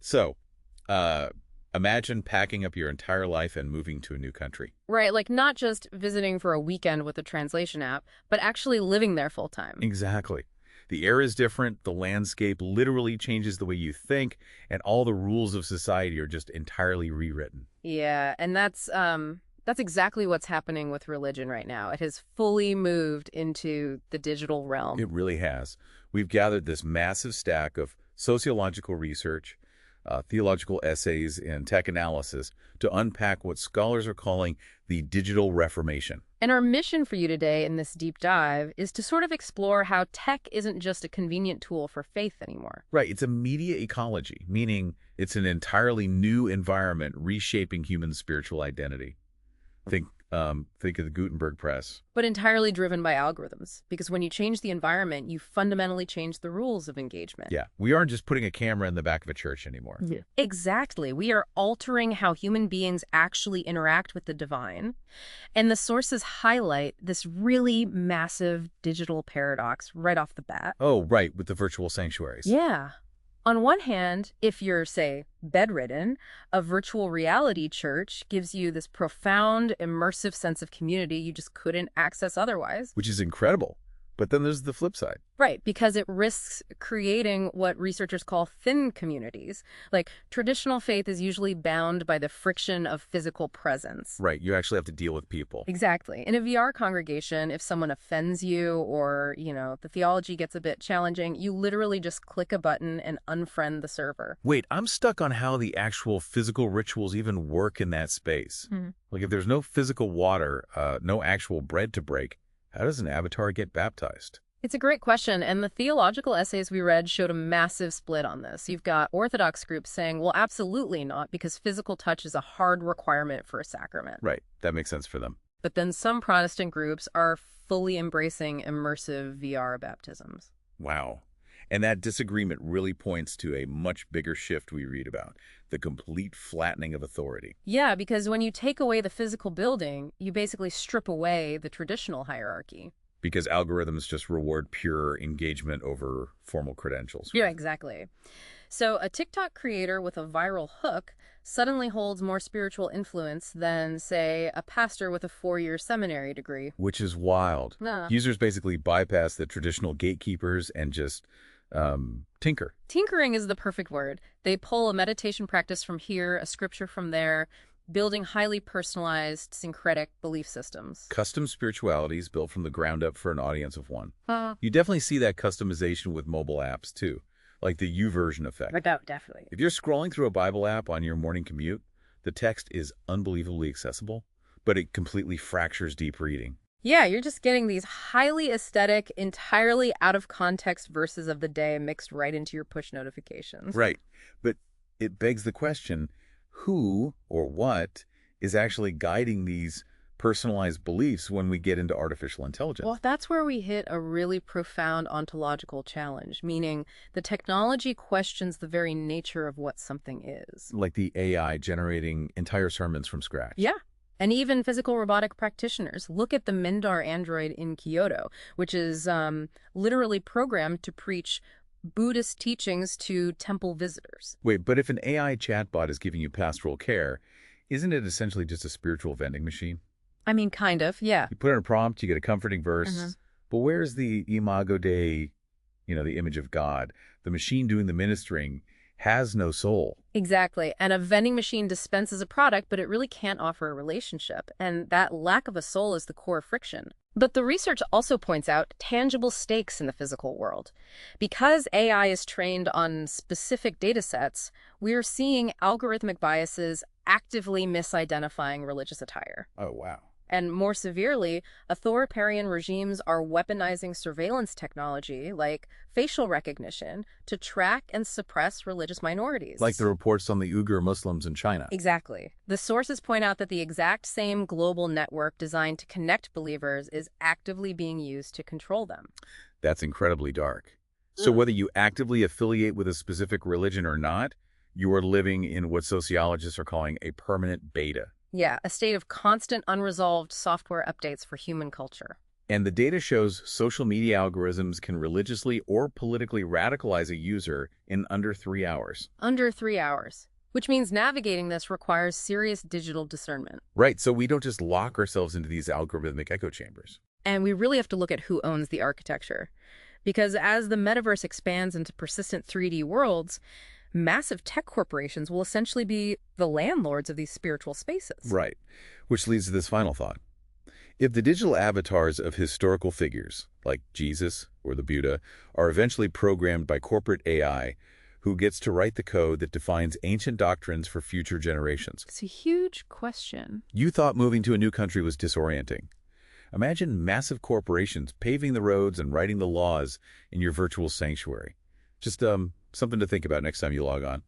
So, uh, imagine packing up your entire life and moving to a new country. Right, like not just visiting for a weekend with a translation app, but actually living there full time. Exactly. The air is different, the landscape literally changes the way you think, and all the rules of society are just entirely rewritten. Yeah, and that's exactly what's happening with religion right now. It has fully moved into the digital realm. It really has. We've gathered this massive stack of sociological research, theological essays, and tech analysis to unpack what scholars are calling the digital reformation. And our mission for you today in this deep dive is to sort of explore how tech isn't just a convenient tool for faith anymore. Right, it's a media ecology, meaning it's an entirely new environment reshaping human spiritual identity. Think of the Gutenberg press. But entirely driven by algorithms, because when you change the environment, you fundamentally change the rules of engagement. Yeah, we aren't just putting a camera in the back of a church anymore. Yeah. Exactly. We are altering how human beings actually interact with the divine. And the sources highlight this really massive digital paradox right off the bat. Oh, right, with the virtual sanctuaries. Yeah. On one hand, if you're, say, bedridden, a virtual reality church gives you this profound, immersive sense of community you just couldn't access otherwise. Which is incredible. But then there's the flip side. Right, because it risks creating what researchers call thin communities. Like, traditional faith is usually bound by the friction of physical presence. Right, you actually have to deal with people. Exactly. In a VR congregation, if someone offends you or, the theology gets a bit challenging, you literally just click a button and unfriend the server. Wait, I'm stuck on how the actual physical rituals even work in that space. Like if there's no physical water, no actual bread to break, how does an avatar get baptized? It's a great question, and the theological essays we read showed a massive split on this. You've got Orthodox groups saying, well, absolutely not, because physical touch is a hard requirement for a sacrament. Right, that makes sense for them. But then some Protestant groups are fully embracing immersive VR baptisms. Wow. And that disagreement really points to a much bigger shift we read about, the complete flattening of authority. Yeah, because when you take away the physical building, you basically strip away the traditional hierarchy. Because algorithms just reward pure engagement over formal credentials. Yeah, exactly. So a TikTok creator with a viral hook suddenly holds more spiritual influence than, say, a pastor with a 4-year seminary degree. Which is wild. Users basically bypass the traditional gatekeepers and just tinker. Tinkering is the perfect word. They pull a meditation practice from here, a scripture from there, building highly personalized, syncretic belief systems. Custom spiritualities built from the ground up for an audience of one. Uh, You definitely see that customization with mobile apps, too, like the YouVersion effect. Definitely. If you're scrolling through a Bible app on your morning commute, the text is unbelievably accessible, but it completely fractures deep reading. Yeah, you're just getting these highly aesthetic, entirely out of context verses of the day mixed right into your push notifications. Right. But it begs the question, who or what is actually guiding these personalized beliefs when we get into artificial intelligence? Well, that's where we hit a really profound ontological challenge, meaning the technology questions the very nature of what something is. Like the AI generating entire sermons from scratch. Yeah. And even physical robotic practitioners. Look at the Mindar android in Kyoto, which is literally programmed to preach Buddhist teachings to temple visitors. Wait, but if an AI chatbot is giving you pastoral care, isn't it essentially just a spiritual vending machine? I mean, kind of, yeah. You put in a prompt, you get a comforting verse, Mhm. but where's the imago Dei, the image of God? The machine doing the ministering has no soul. Exactly. And a vending machine dispenses a product, but it really can't offer a relationship. And that lack of a soul is the core friction. But the research also points out tangible stakes in the physical world. Because AI is trained on specific data sets, we're seeing algorithmic biases actively misidentifying religious attire. Oh, wow. And more severely, authoritarian regimes are weaponizing surveillance technology like facial recognition to track and suppress religious minorities. Like the reports on the Uyghur Muslims in China. Exactly. The sources point out that the exact same global network designed to connect believers is actively being used to control them. That's incredibly dark. So whether you actively affiliate with a specific religion or not, you are living in what sociologists are calling a permanent beta. Yeah, a state of constant unresolved software updates for human culture. And the data shows social media algorithms can religiously or politically radicalize a user in under 3 hours. Under 3 hours, which means navigating this requires serious digital discernment. Right, so we don't just lock ourselves into these algorithmic echo chambers. And we really have to look at who owns the architecture. Because as the metaverse expands into persistent 3D worlds, massive tech corporations will essentially be the landlords of these spiritual spaces. Right, which leads to this final thought. If the digital avatars of historical figures, like Jesus or the Buddha, are eventually programmed by corporate AI, who gets to write the code that defines ancient doctrines for future generations? It's a huge question. You thought moving to a new country was disorienting. Imagine massive corporations paving the roads and writing the laws in your virtual sanctuary. Just something to think about next time you log on.